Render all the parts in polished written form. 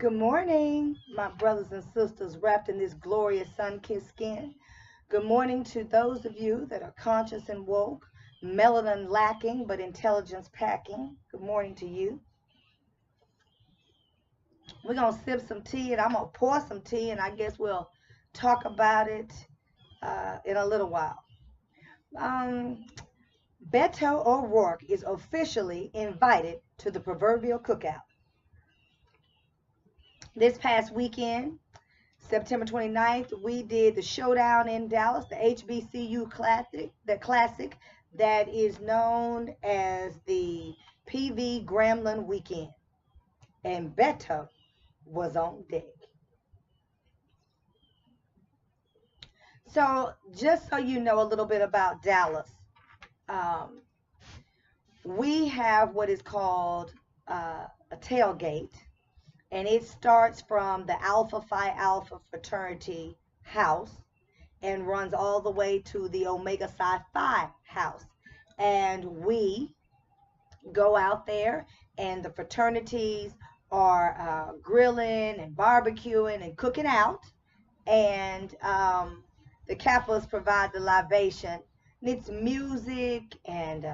Good morning, my brothers and sisters wrapped in this glorious sun-kissed skin. Good morning to those of you that are conscious and woke, melanin lacking but intelligence packing. Good morning to you. We're going to sip some tea, and I'm going to pour some tea, and I guess we'll talk about it in a little while. Um, Beto O'Rourke is officially invited to the proverbial cookout. This past weekend, September 29th, we did the showdown in Dallas, the HBCU classic that is known as the PV Grambling Weekend. And Beto was on deck. So just so you know a little bit about Dallas, we have what is called a tailgate, and it starts from the Alpha Phi Alpha fraternity house and runs all the way to the Omega Psi Phi house. And we go out there, and the fraternities are grilling and barbecuing and cooking out, and the Kappas provide the libation. And it's music, and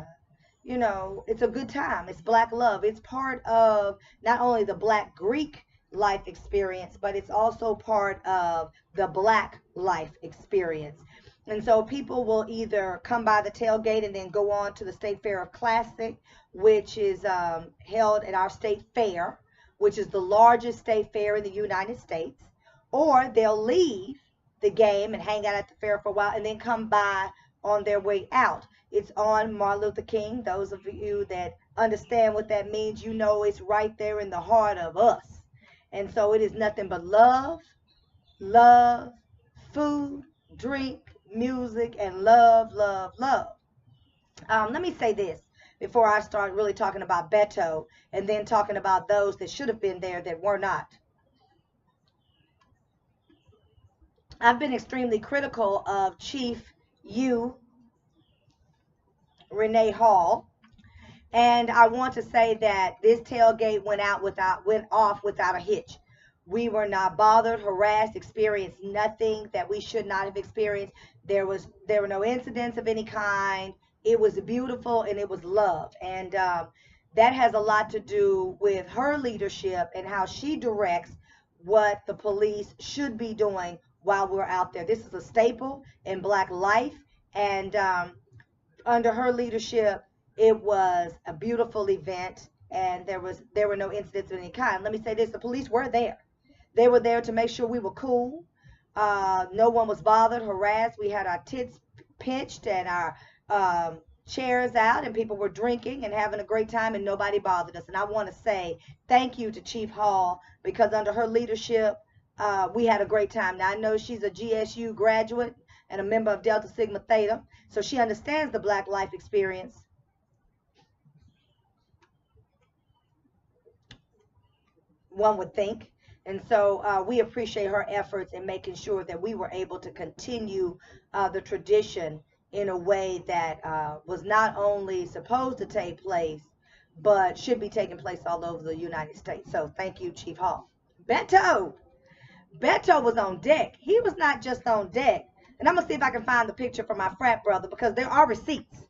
it's a good time. It's Black love. It's part of not only the Black Greek life experience, but it's also part of the Black life experience. And so people will either come by the tailgate and then go on to the State Fair of Classic, which is held at our state fair, which is the largest state fair in the United States, or they'll leave the game and hang out at the fair for a while and then come by on their way out. It's on Martin Luther King. Those of you that understand what that means, you know it's right there in the heart of us. And so it is nothing but love, food, drink, music, and love. Let me say this before I start really talking about Beto and then talking about those that should have been there that were not. I've been extremely critical of Chief Renee Hall, and I want to say that this tailgate went off without a hitch. We were not bothered, harassed, experienced nothing that we should not have experienced. There were no incidents of any kind. It was beautiful, and it was love, and that has a lot to do with her leadership and how she directs what the police should be doing while we're out there. This is a staple in Black life, and under her leadership, it was a beautiful event, and there were no incidents of any kind. Let me say this: the police were there. They were there to make sure we were cool. No one was bothered, harassed. We had our tits pinched and our chairs out, and people were drinking and having a great time, and nobody bothered us. And I want to say thank you to Chief Hall, because under her leadership, we had a great time. Now, I know she's a GSU graduate and a member of Delta Sigma Theta, so she understands the Black life experience. One would think. And so we appreciate her efforts in making sure that we were able to continue the tradition in a way that was not only supposed to take place, but should be taking place all over the United States. So thank you, Chief Hall. Beto was on deck. He was not just on deck. And I'm going to see if I can find the picture for my frat brother, because there are receipts.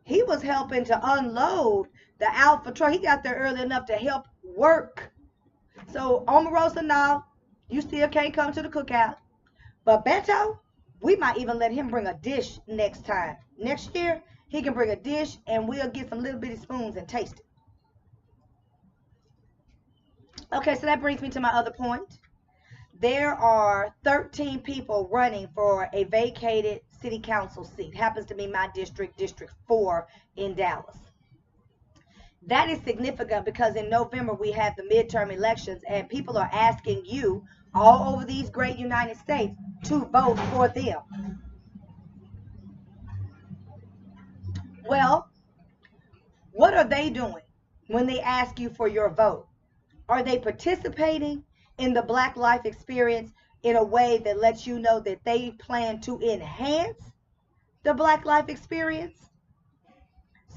He was helping to unload the Alpha truck. He got there early enough to help work. So, Omarosa, now, you still can't come to the cookout. But Beto, we might even let him bring a dish next time. Next year, he can bring a dish, and we'll get some little bitty spoons and taste it. Okay, so that brings me to my other point. There are 13 people running for a vacated city council seat. Happens to be my district, District 4 in Dallas. That is significant because in November we have the midterm elections, and people are asking you all over these great United States to vote for them. Well, what are they doing when they ask you for your vote? Are they participating in the Black life experience in a way that lets you know that they plan to enhance the Black life experience?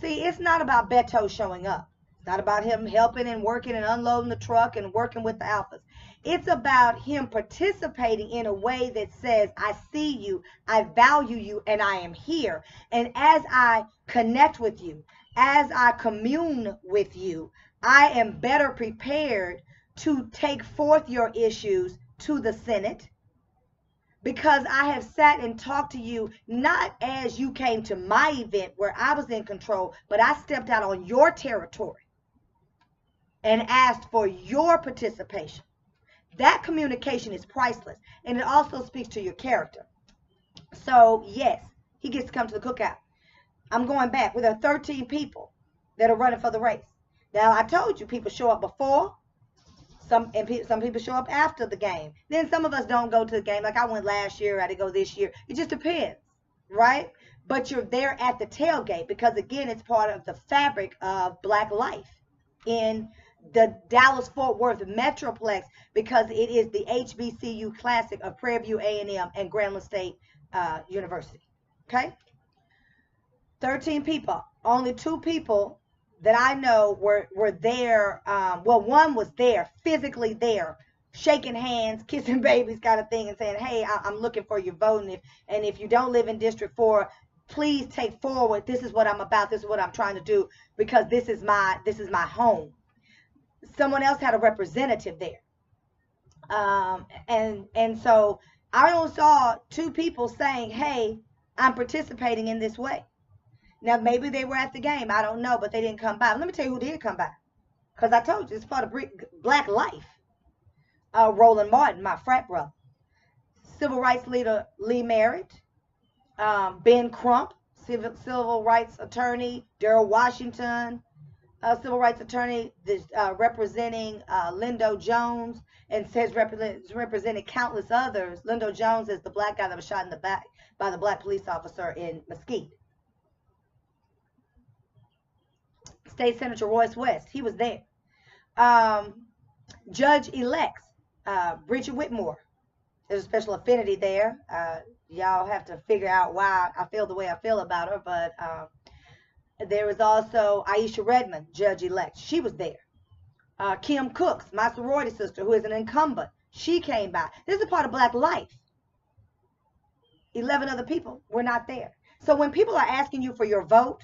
See, it's not about Beto showing up. It's not about him helping and working and unloading the truck and working with the alphas. It's about him participating in a way that says, I see you, I value you, and I am here. And as I connect with you, as I commune with you, I am better prepared to take forth your issues to the Senate, because I have sat and talked to you not as you came to my event where I was in control, but I stepped out on your territory and asked for your participation. That communication is priceless, and it also speaks to your character. So yes, he gets to come to the cookout. I'm going back. There are 13 people that are running for the race. Now, I told you people show up before, some people show up after the game. Then some of us don't go to the game. Like I went last year, I didn't go this year. It just depends, right? But you're there at the tailgate because, again, it's part of the fabric of Black life in the Dallas-Fort Worth Metroplex, because it is the HBCU Classic of Prairie View A&M and Grambling State University. Okay? 13 people. Only 2 people that I know were there. Well, one was there, physically there, shaking hands, kissing babies kind of thing, and saying, hey, I'm looking for your vote. And if you don't live in District 4, please take forward. This is what I'm about. This is what I'm trying to do, because this is my home. Someone else had a representative there. And so I only saw 2 people saying, hey, I'm participating in this way. Now, maybe they were at the game. I don't know, but they didn't come by. Let me tell you who did come by, because I told you it's part of Black life. Roland Martin, my frat brother. Civil rights leader Lee Merritt. Ben Crump, civil rights attorney. Darrell Washington, civil rights attorney, representing Lindo Jones, and says represented countless others. Lindo Jones is the black guy that was shot in the back by the black police officer in Mesquite. State Senator Royce West, he was there. Judge-elects Bridget Whitmore. There's a special affinity there. Y'all have to figure out why I feel the way I feel about her, but there was also Aisha Redmond, judge-elect. She was there. Kim Cooks, my sorority sister, who is an incumbent, she came by. This is a part of Black life. 11 other people were not there. So when people are asking you for your vote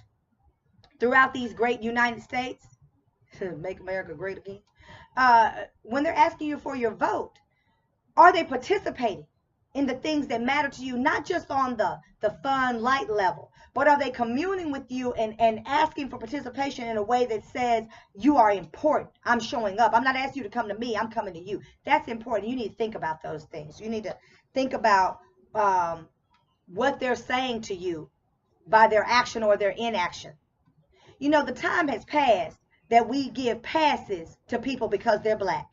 throughout these great United States, make America great again, when they're asking you for your vote, are they participating in the things that matter to you, not just on the fun, light level, but are they communing with you and asking for participation in a way that says you are important? I'm showing up. I'm not asking you to come to me. I'm coming to you. That's important. You need to think about those things. You need to think about what they're saying to you by their action or their inaction. You know, the time has passed that we give passes to people because they're black.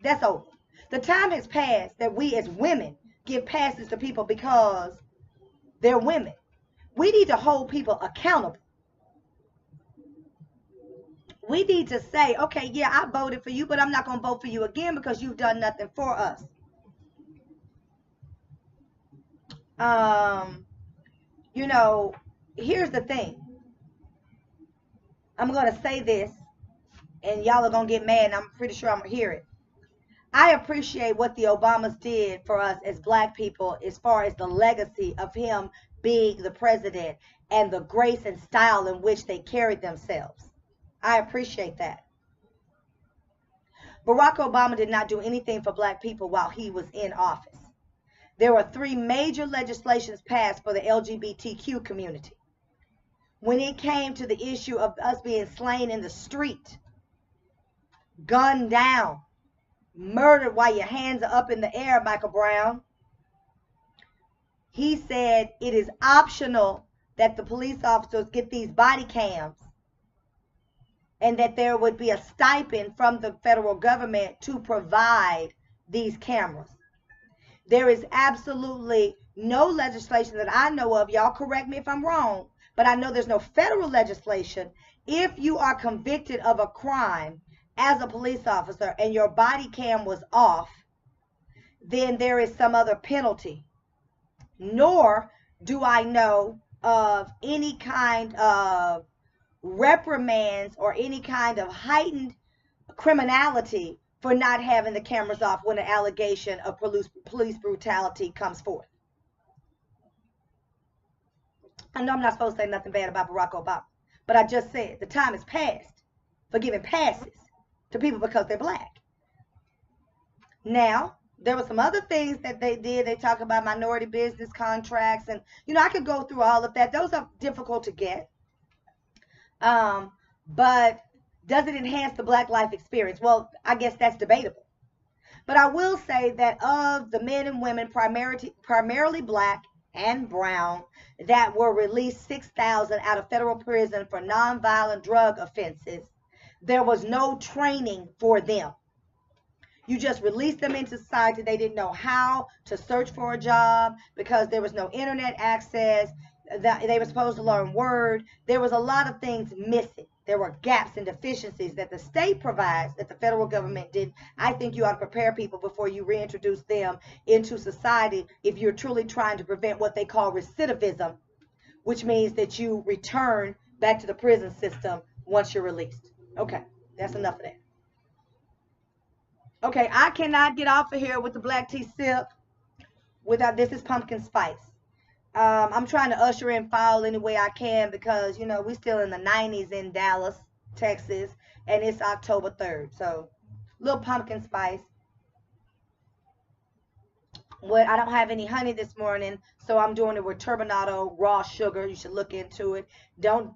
That's over. The time has passed that we as women give passes to people because they're women. We need to hold people accountable. We need to say, okay, yeah, I voted for you, but I'm not going to vote for you again because you've done nothing for us. You know, here's the thing. I'm going to say this, and y'all are going to get mad, and I'm pretty sure I'm going to hear it. I appreciate what the Obamas did for us as black people as far as the legacy of him being the president and the grace and style in which they carried themselves. I appreciate that. Barack Obama did not do anything for black people while he was in office. There were 3 major legislations passed for the LGBTQ community. When it came to the issue of us being slain in the street, gunned down, murdered while your hands are up in the air, Michael Brown, he said it is optional that the police officers get these body cams and that there would be a stipend from the federal government to provide these cameras. There is absolutely no legislation that I know of, y'all correct me if I'm wrong, but I know there's no federal legislation. If you are convicted of a crime as a police officer and your body cam was off, then there is some other penalty. Nor do I know of any kind of reprimands or any kind of heightened criminality for not having the cameras off when an allegation of police brutality comes forth. I know I'm not supposed to say nothing bad about Barack Obama, but I just said the time is past for giving passes to people because they're black. Now, there were some other things that they did. They talk about minority business contracts, and I could go through all of that. Those are difficult to get. But does it enhance the black life experience? Well, I guess that's debatable. But I will say that of the men and women, primarily black and brown, that were released 6,000 out of federal prison for nonviolent drug offenses, there was no training for them. You just released them into society. They didn't know how to search for a job because there was no internet access. They were supposed to learn Word. There was a lot of things missing. There were gaps and deficiencies that the state provides that the federal government didn't. I think you ought to prepare people before you reintroduce them into society if you're truly trying to prevent what they call recidivism, which means that you return back to the prison system once you're released. Okay, that's enough of that. Okay, I cannot get off of here with the black tea sip without, this is pumpkin spice. I'm trying to usher in fall any way I can because, we're still in the 90s in Dallas, Texas, and it's October 3rd. So, little pumpkin spice. I don't have any honey this morning, so I'm doing it with turbinado raw sugar. You should look into it. Don't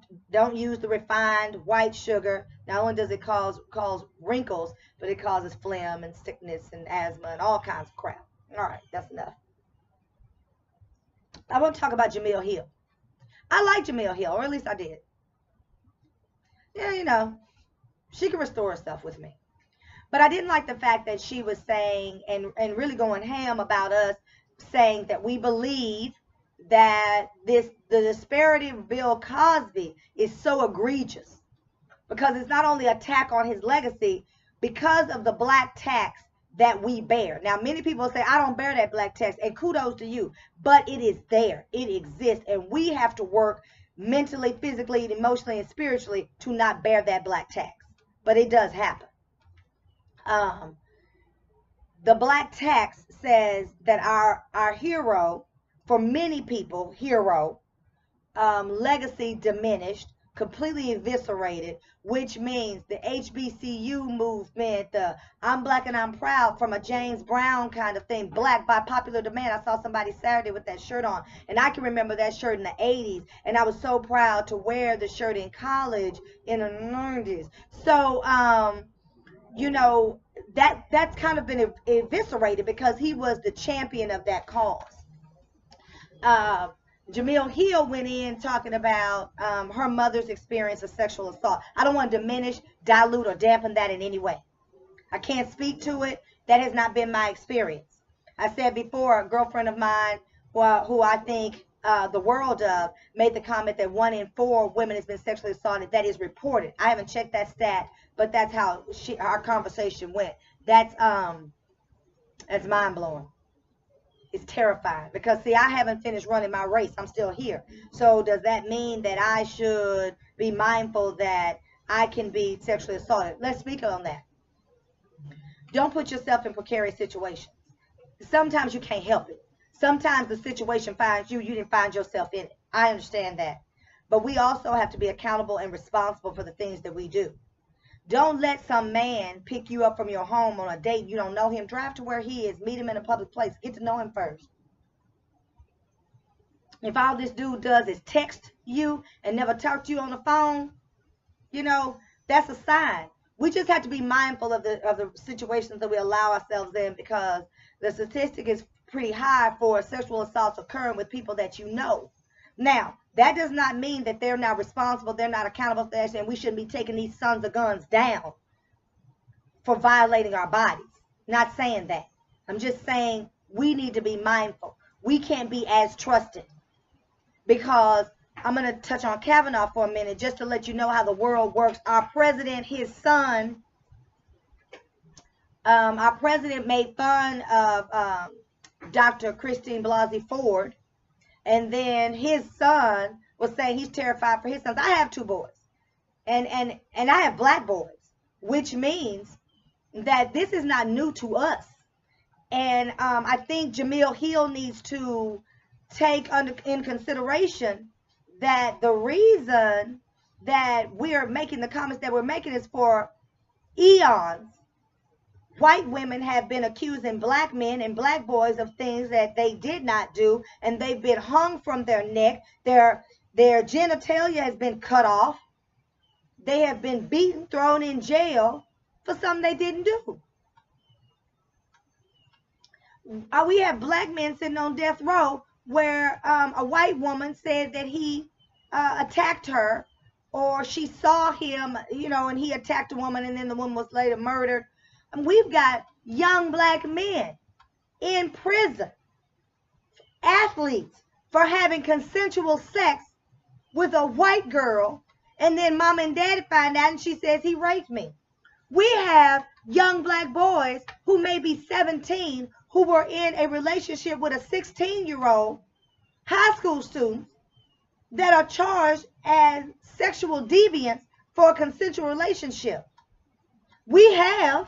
use the refined white sugar. Not only does it cause wrinkles, but it causes phlegm and sickness and asthma and all kinds of crap. All right, that's enough. I want to talk about Jamil Hill. I like Jamil Hill, or at least I did. Yeah, she can restore herself with me. But I didn't like the fact that she was saying and really going ham about us, saying that we believe that the disparity of Bill Cosby is so egregious because it's not only an attack on his legacy because of the black tax that we bear. Now, many people say, I don't bear that black tax, and kudos to you, but it is there. It exists, and we have to work mentally, physically, emotionally, and spiritually to not bear that black tax. But it does happen. The black tax says that our hero, for many people, legacy diminished, completely eviscerated, which means the HBCU movement, the I'm black and I'm proud from a James Brown kind of thing, black by popular demand. I saw somebody Saturday with that shirt on, and I can remember that shirt in the 80s, and I was so proud to wear the shirt in college in the 90s. So, that's kind of been eviscerated because he was the champion of that cause. Jamil Hill went in talking about her mother's experience of sexual assault. I don't want to diminish, dilute, or dampen that in any way. I can't speak to it. That has not been my experience. I said before, a girlfriend of mine, who I think the world of, made the comment that 1 in 4 women has been sexually assaulted. That is reported. I haven't checked that stat, but that's how our conversation went. That's mind blowing. It's terrifying because, see, I haven't finished running my race. I'm still here. So does that mean that I should be mindful that I can be sexually assaulted? Let's speak on that. Don't put yourself in precarious situations. Sometimes you can't help it. Sometimes the situation finds you. You didn't find yourself in it. I understand that. But we also have to be accountable and responsible for the things that we do. Don't let some man pick you up from your home on a date. You don't know him. Drive to where he is. Meet him in a public place. Get to know him first. If all this dude does is text you and never talk to you on the phone, that's a sign. We just have to be mindful of the situations that we allow ourselves in because the statistic is pretty high for sexual assaults occurring with people that you know. Now, that does not mean that they're not responsible, they're not accountable for that, and we shouldn't be taking these sons of guns down for violating our bodies. Not saying that. I'm just saying we need to be mindful. We can't be as trusted because I'm going to touch on Kavanaugh for a minute just to let you know how the world works. Our president, his son, made fun of Dr. Christine Blasey Ford. And then his son was saying he's terrified for his sons. I have 2 boys. And I have black boys, which means that this is not new to us. And I think Jamil Hill needs to take in consideration that the reason that we're making the comments that we're making is for eons. White women have been accusing black men and black boys of things that they did not do, and they've been hung from their neck. Their genitalia has been cut off. They have been beaten, thrown in jail for something they didn't do. We have black men sitting on death row where a white woman said that he attacked her, or she saw him, and he attacked a woman, and then the woman was later murdered. And we've got young black men in prison, athletes, for having consensual sex with a white girl, and then mom and daddy find out and she says he raped me. We have young black boys who may be 17 who were in a relationship with a 16-year-old high school student that are charged as sexual deviants for a consensual relationship. We have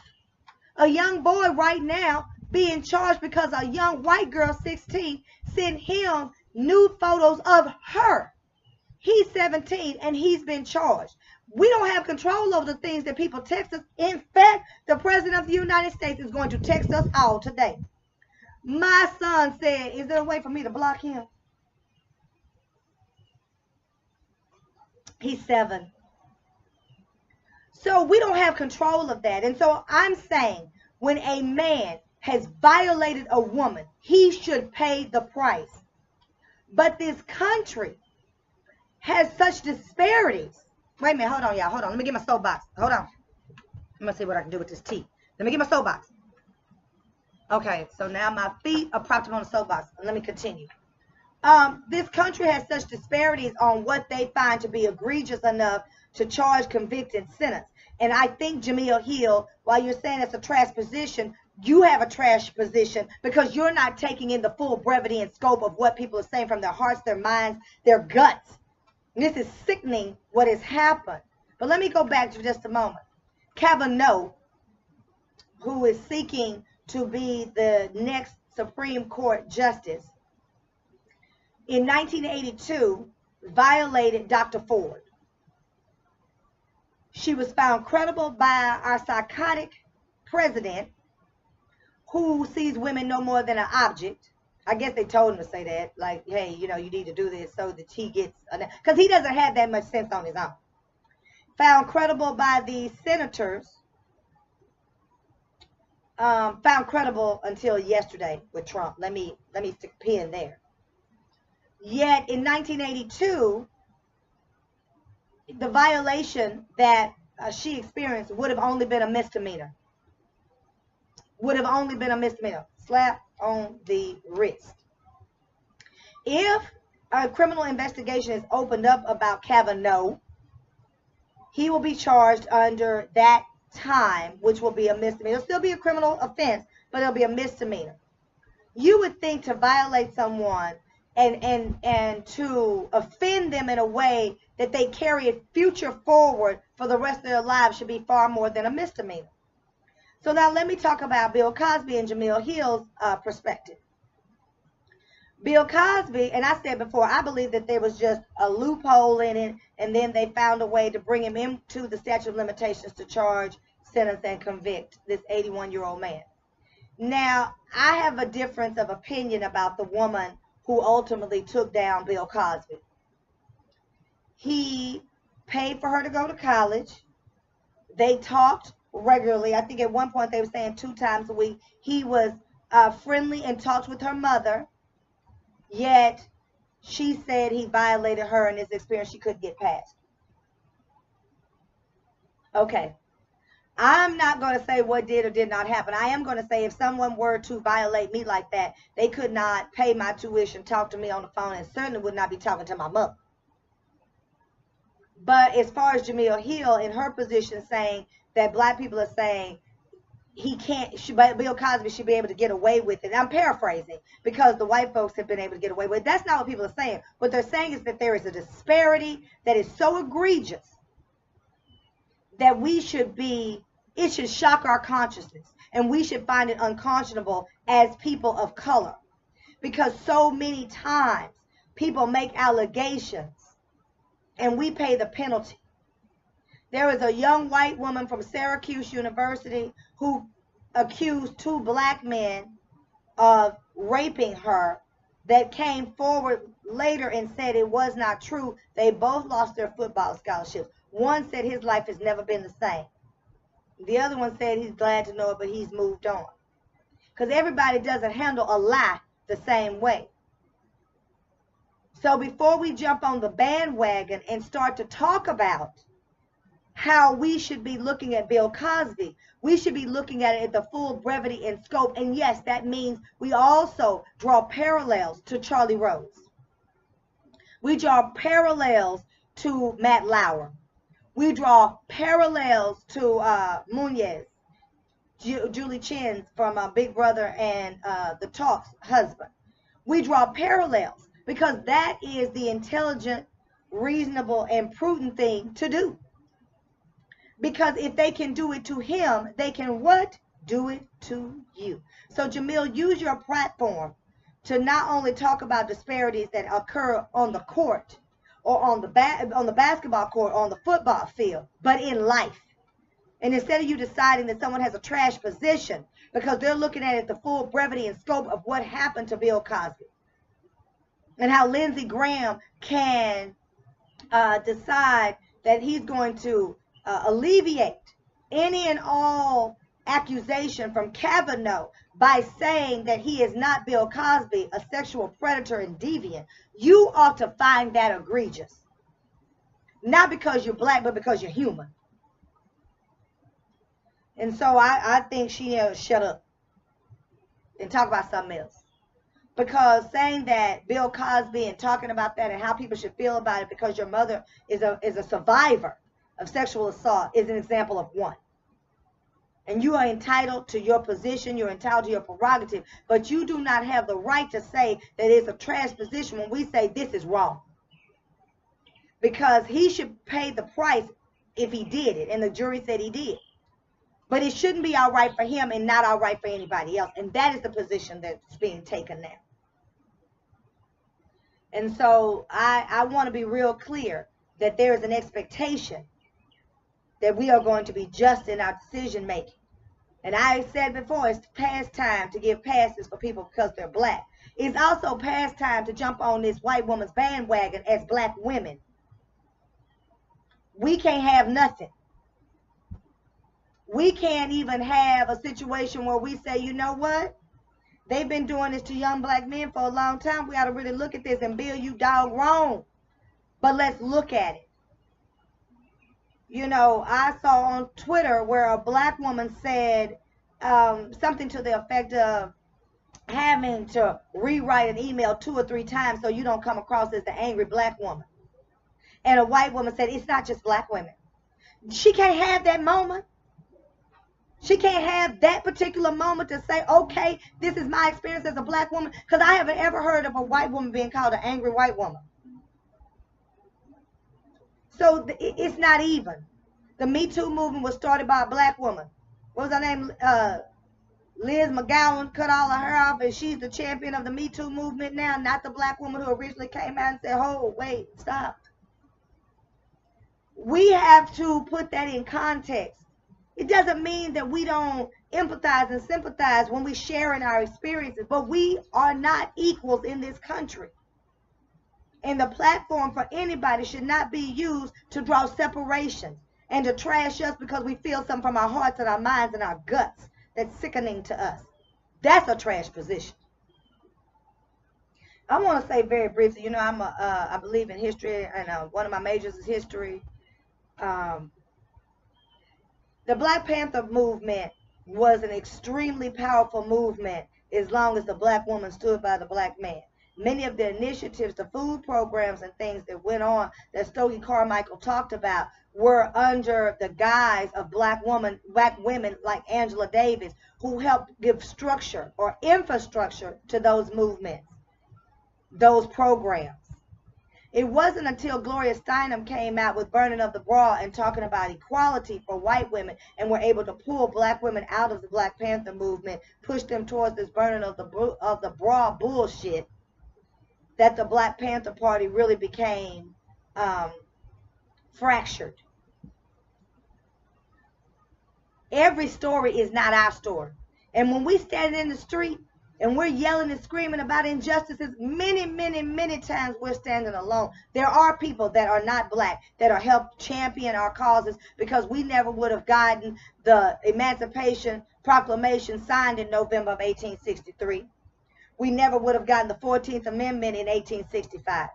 a young boy right now being charged because a young white girl, 16, sent him nude photos of her. He's 17 and he's been charged. We don't have control over the things that people text us. In fact, the President of the United States is going to text us all today. My son said, is there a way for me to block him? He's 7. So we don't have control of that. And so I'm saying when a man has violated a woman, he should pay the price. But this country has such disparities. Wait a minute, hold on, y'all. Hold on. Let me get my soapbox. Hold on. I'm going to see what I can do with this tea. Let me get my soapbox. Okay, so now my feet are propped up on the soapbox. Let me continue. This country has such disparities on what they find to be egregious enough to charge, convict, and sentence. And I think Jamil Hill, while you're saying it's a trash position, you have a trash position because you're not taking in the full brevity and scope of what people are saying from their hearts, their minds, their guts. And this is sickening what has happened. But let me go back to just a moment. Kavanaugh, who is seeking to be the next Supreme Court justice, in 1982 violated Dr. Ford. She was found credible by our psychotic president, who sees women no more than an object. I guess they told him to say that, like, hey, you need to do this so that he gets, because he doesn't have that much sense on his own. Found credible by the senators, found credible until yesterday with Trump. Let me stick a pin there. Yet in 1982, the violation that she experienced would have only been a misdemeanor. Would have only been a misdemeanor. Slap on the wrist. If a criminal investigation is opened up about Kavanaugh, he will be charged under that time, which will be a misdemeanor. It'll still be a criminal offense, but it'll be a misdemeanor. You would think to violate someone and to offend them in a way that they carry a future forward for the rest of their lives should be far more than a misdemeanor. So now let me talk about Bill Cosby and Jamil Hill's perspective. Bill Cosby, and I said before, I believe that there was just a loophole in it, and then they found a way to bring him into the statute of limitations to charge, sentence, and convict this 81-year-old man. Now, I have a difference of opinion about the woman who ultimately took down Bill Cosby. He paid for her to go to college. They talked regularly. I think at one point they were saying 2 times a week. He was friendly and talked with her mother, yet she said he violated her in his experience she couldn't get past. Okay. I'm not going to say what did or did not happen. I am going to say if someone were to violate me like that, they could not pay my tuition, talk to me on the phone, and certainly would not be talking to my mother. But as far as Jamil Hill in her position saying that black people are saying Bill Cosby should be able to get away with it. I'm paraphrasing because the white folks have been able to get away with it. That's not what people are saying. What they're saying is that there is a disparity that is so egregious that it should shock our consciousness, and we should find it unconscionable as people of color, because so many times people make allegations and we pay the penalty. There was a young white woman from Syracuse University who accused 2 black men of raping her, that came forward later and said it was not true. They both lost their football scholarships. One said his life has never been the same. The other one said he's glad to know it, but he's moved on. Because everybody doesn't handle a lie the same way. So before we jump on the bandwagon and start to talk about how we should be looking at Bill Cosby, we should be looking at it at the full brevity and scope. And yes, that means we also draw parallels to Charlie Rose. We draw parallels to Matt Lauer. We draw parallels to Munez, Julie Chen's from Big Brother and The Talk's husband. We draw parallels because that is the intelligent, reasonable, and prudent thing to do. Because if they can do it to him, they can what? Do it to you. So Jamil, use your platform to not only talk about disparities that occur on the court or on the basketball court, or on the football field, but in life. And instead of you deciding that someone has a trash position because they're looking at it the full brevity and scope of what happened to Bill Cosby, and how Lindsey Graham can decide that he's going to alleviate any and all accusation from Kavanaugh by saying that he is not Bill Cosby, a sexual predator and deviant, you ought to find that egregious. Not because you're black, but because you're human. And so I think she shut up and talk about something else. Because saying that Bill Cosby and talking about that and how people should feel about it because your mother is a survivor of sexual assault is an example of one. And you are entitled to your position, you're entitled to your prerogative, but you do not have the right to say that it's a trash position when we say this is wrong. Because he should pay the price if he did it, and the jury said he did. But it shouldn't be all right for him and not all right for anybody else, and that is the position that's being taken now. And so I want to be real clear that there is an expectation that we are going to be just in our decision making. And I said before, it's past time to give passes for people because they're black. It's also past time to jump on this white woman's bandwagon as black women. We can't have nothing. We can't even have a situation where we say, you know what? They've been doing this to young black men for a long time. We ought to really look at this, and Bill, you dog wrong. But let's look at it. You know, I saw on Twitter where a black woman said something to the effect of having to rewrite an email 2 or 3 times so you don't come across as the angry black woman. And a white woman said, it's not just black women. She can't have that moment. She can't have that particular moment to say, okay, this is my experience as a black woman, because I haven't ever heard of a white woman being called an angry white woman. So it's not even. The Me Too movement was started by a black woman. What was her name? Liz McGowan cut all her hair off, and she's the champion of the Me Too movement now, not the black woman who originally came out and said, oh, wait, stop. We have to put that in context. It doesn't mean that we don't empathize and sympathize when we share in our experiences, but we are not equals in this country. And the platform for anybody should not be used to draw separation and to trash us because we feel something from our hearts and our minds and our guts that's sickening to us. That's a trash position. I want to say very briefly, you know, I believe in history, and one of my majors is history. The Black Panther movement was an extremely powerful movement as long as the black woman stood by the black man. Many of the initiatives, the food programs and things that went on that Stokely Carmichael talked about were under the guise of black women like Angela Davis, who helped give structure or infrastructure to those movements, those programs. It wasn't until Gloria Steinem came out with Burning of the Bra and talking about equality for white women and were able to pull black women out of the Black Panther movement, push them towards this burning of the bra bullshit, that the Black Panther Party really became fractured. Every story is not our story. And when we stand in the street and we're yelling and screaming about injustices, many, many, many times we're standing alone. There are people that are not black that are helped champion our causes, because we never would have gotten the Emancipation Proclamation signed in November of 1863. We never would have gotten the 14th Amendment in 1865.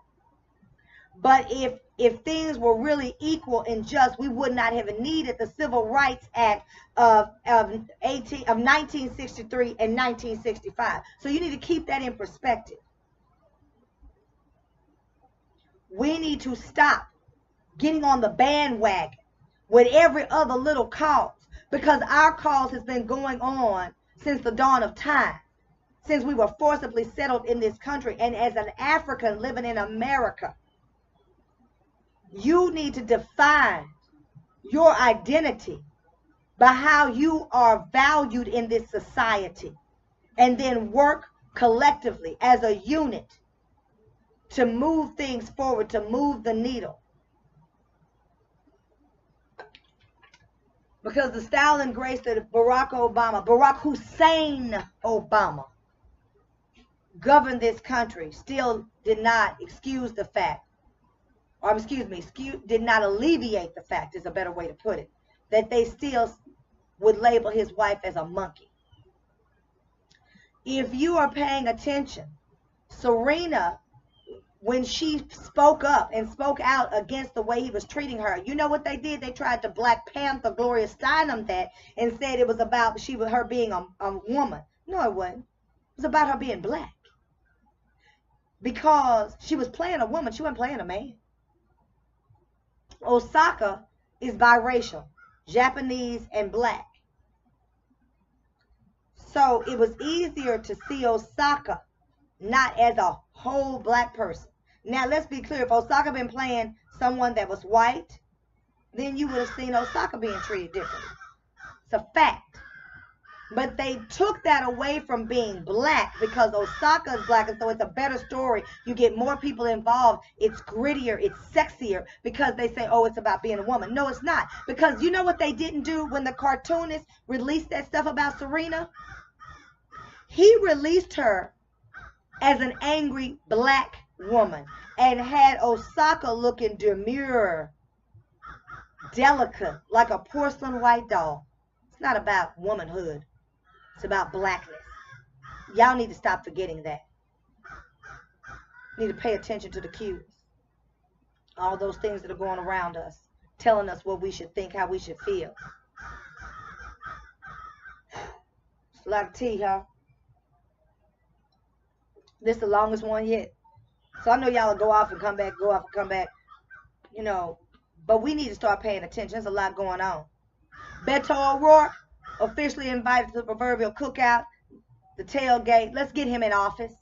But if things were really equal and just, we would not have needed the Civil Rights Act of 1963 and 1965. So you need to keep that in perspective. We need to stop getting on the bandwagon with every other little cause, because our cause has been going on since the dawn of time, since we were forcibly settled in this country. And as an African living in America, you need to define your identity by how you are valued in this society, and then work collectively as a unit to move things forward, to move the needle. Because the style and grace that Barack Hussein Obama governed this country still did not excuse the fact, or did not alleviate the fact, is a better way to put it, that they still would label his wife as a monkey. If you are paying attention, Serena, when she spoke up and spoke out against the way he was treating her, you know what they did? They tried to Black Panther Gloria Steinem that and said it was about her being a woman. No, it wasn't. It was about her being black. Because she was playing a woman, she wasn't playing a man. Osaka is biracial, Japanese and black. So it was easier to see Osaka not as a whole black person. Now let's be clear, if Osaka been playing someone that was white, then you would have seen Osaka being treated differently. It's a fact. But they took that away from being black because Osaka is black, and so it's a better story. You get more people involved. It's grittier. It's sexier because they say, oh, it's about being a woman. No, it's not. Because you know what they didn't do when the cartoonist released that stuff about Serena? He released her as an angry black woman and had Osaka looking demure, delicate, like a porcelain white doll. It's not about womanhood. It's about blackness. Y'all need to stop forgetting that. You need to pay attention to the cues. All those things that are going around us, telling us what we should think, how we should feel. It's a lot of tea, huh? This is the longest one yet. So I know y'all will go off and come back, go off and come back. You know, but we need to start paying attention. There's a lot going on. Beto O'Rourke, officially invited to the proverbial cookout, the tailgate. Let's get him in office.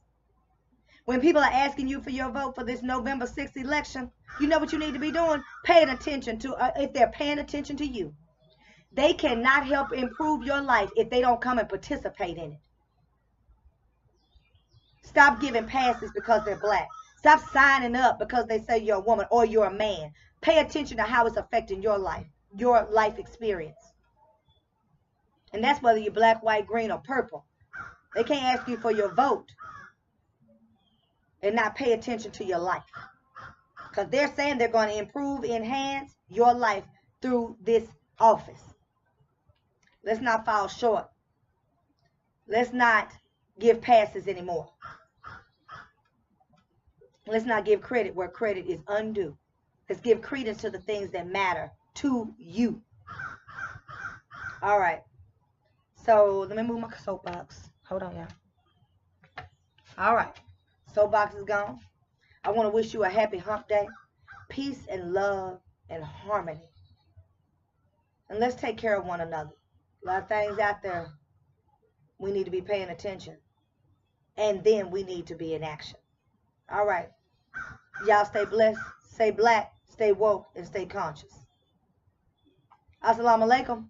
When people are asking you for your vote for this November 6th election, you know what you need to be doing? Paying attention to, if they're paying attention to you. They cannot help improve your life if they don't come and participate in it. Stop giving passes because they're black. Stop signing up because they say you're a woman or you're a man. Pay attention to how it's affecting your life experience. And that's whether you're black, white, green, or purple. They can't ask you for your vote and not pay attention to your life. Because they're saying they're going to improve, enhance your life through this office. Let's not fall short. Let's not give passes anymore. Let's not give credit where credit is undue. Let's give credence to the things that matter to you. All right. So let me move my soapbox. Hold on, y'all. All right. Soapbox is gone. I want to wish you a happy hump day. Peace and love and harmony. And let's take care of one another. A lot of things out there we need to be paying attention. And then we need to be in action. All right. Y'all stay blessed, stay black, stay woke, and stay conscious. Assalamu alaikum.